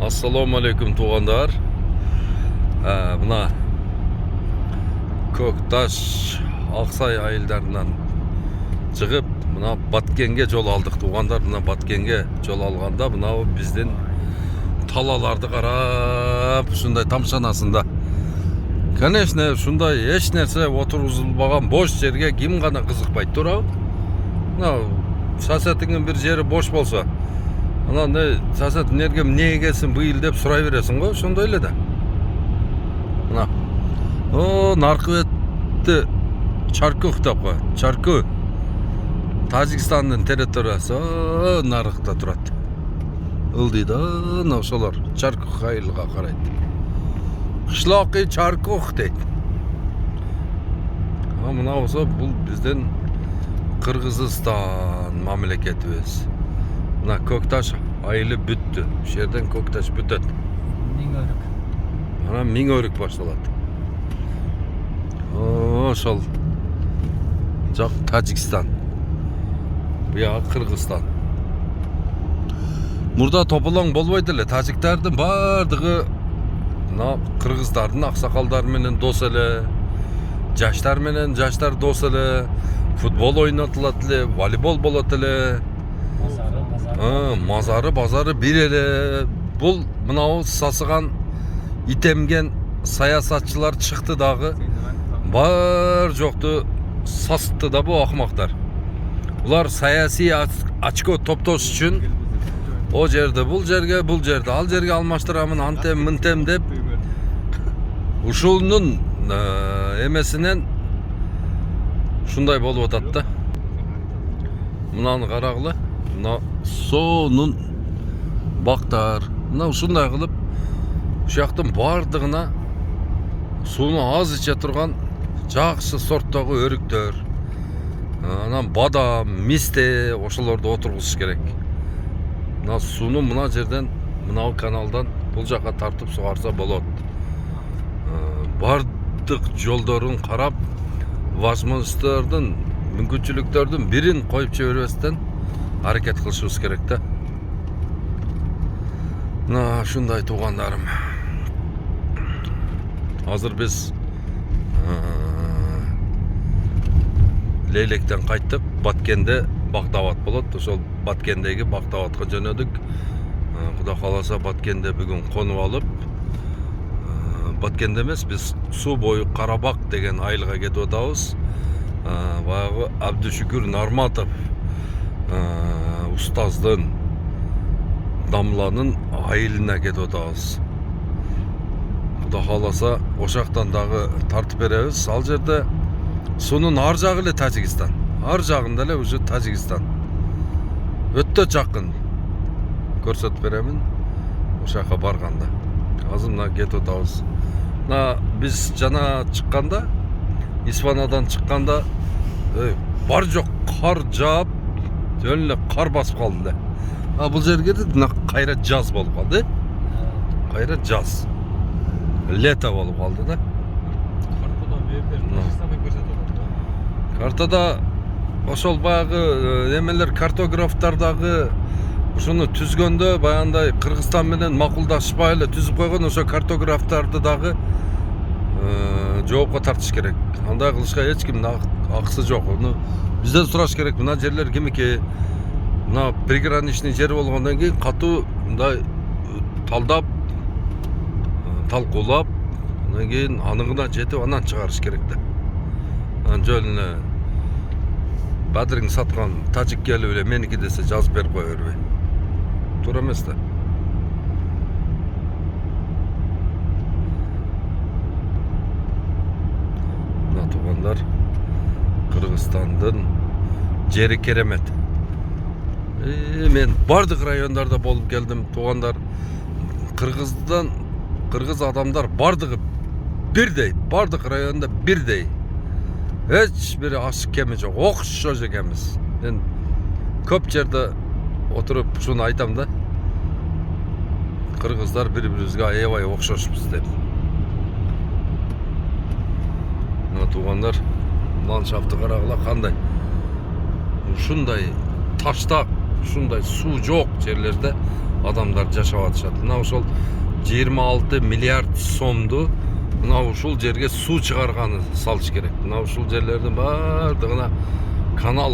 Assalamu alaikum туғандар. Мына Көкташ, Ақсай айылдарынан шығып, мына Баткенге жол алдық туғандар. Мына Баткенге жол алғанда, мынау бізден талаларды қарап, шундай тамшанасында. Конечно, шундай еш нәрсе отырғызылмаған бош жерге кім ғана қызықпайды, тура? Мынау сасатыңның бір жері бош болса, ана не сасат энергия не келсін быйыл деп сұрай бересің ғой, сондай эле да. Мына. Наркы бетті Чаркух деп қой. Чарку. Тажикстандың территориясы нарықта тұрады. Ылдыйда, ошолар Чаркух айылға қарайды. Қышлақы Чаркух дейді. Мына осы бұл бізден Қырғызстан мамлекетіміз. Мына Көкташ айылы бүтті. Жерден Көкташ бүтеді. Мына Миңөрік башталады. Ошол жақ Тажикстан. Бұяғы Қырғызстан. Мұрда топылаң болбайды эле. Тажиктардың бардығы мына қырғыздардың ақсақалдар менен дос эле, жаштар менен жаштар дос эле, футбол ойнатылат эле, волейбол болот эле. Мазары базары бир эле. Бул мынау сасыган итемген саясатчылар чыкты дагы. Бар жокту сасытты да бу акмактар. Булар саясий очко топтош үчүн о жерде бул жерге ал жерге алмаштырамын антем мынтем деп ушунун эмесинен шундай болуп атат да. Мынаны карагыла. Мына сонун бактар. Мына ушундай кылып ушактын бардыгына сууну аз иче турган жакшы сорттогу өрүктөр, анан бадам, мисте ошолорду отургузуш керек. Мына сууну мына жерден, мына каналдан бул жака тартып сугарса болот. Бардык жолдорун карап, возможносттордун, мүмкүнчүлүктөрдүн бирин коюп жибербестен аракет кылышыбыз керек да. Мына шундай туугандарым. Азыр биз Лейлектен кайттык, Баткенде Бактабат болот. Ошол Баткендеги Бактабатка жөнөдүк. Кудай кааласа Баткенде бүгүн конуп алып, Баткенде эмес, биз суу бою Карабак деген айылга кетип атабыз. Баягы Абдушүкүр Нарматов устаздын Дамланын айылына кетип атабыз. Кудай кааласа ошактан дагы тартып беребиз. Ал жерде суунун ар жагы эле Тажикстан. Ар жагында эле уже Тажикстан. Өтө жакын. Көрсөтүп беремин ошака барганда. Азыр мына кетип атабыз. Мына биз жана чыкканда, Испанадан чыкканда бар жок кар жаап, жөн эле кар басып калды эле. Бул жерге мына кайра жаз болуп калды. Кайра жаз. Лето болуп калды да. Картада ошол баягы эмелер картографтардагы ушуну түзгөндө баягындай Кыргызстан менен макулдашпай эле түзүп койгон ошо картографтарды дагы жоопко тартыш керек. Андай кылышка эч кимдин акысы жок. Уну бизден сураш керек. Мына жерлер кимики? Мына приграничный жер болгондон кийин катуу мындай талдап, талкуулап, андан кийин анығына жетип анан чыгарыш керек да. Жөн эле Бадырың саткан тажик келип эле меники десе жазып берип кое бербей. Туура эмес да. Мына туугандар, Кыргызстандын жери керемет. Мен бардык райондарда болуп келдим, туугандар. Кыргыз адамдар бардыгы бирдей, бардык районда бирдей. Эч бир ашык кеми жок, окшош экенбиз. Мен көп жерде отуруп шуну айтам да. Кыргыздар бири-бирибизге аябай окшошпуз деп. Мына туугандар, ландшафты карагыла кандай. Ушундай таштак, ушундай суу жок жерлерде адамдар жашап атышат. Мына ошол 26 миллиард сомду мына ушул жерге суу чыгарганы салыш керек. Мына ушул жерлердин баардыгына канал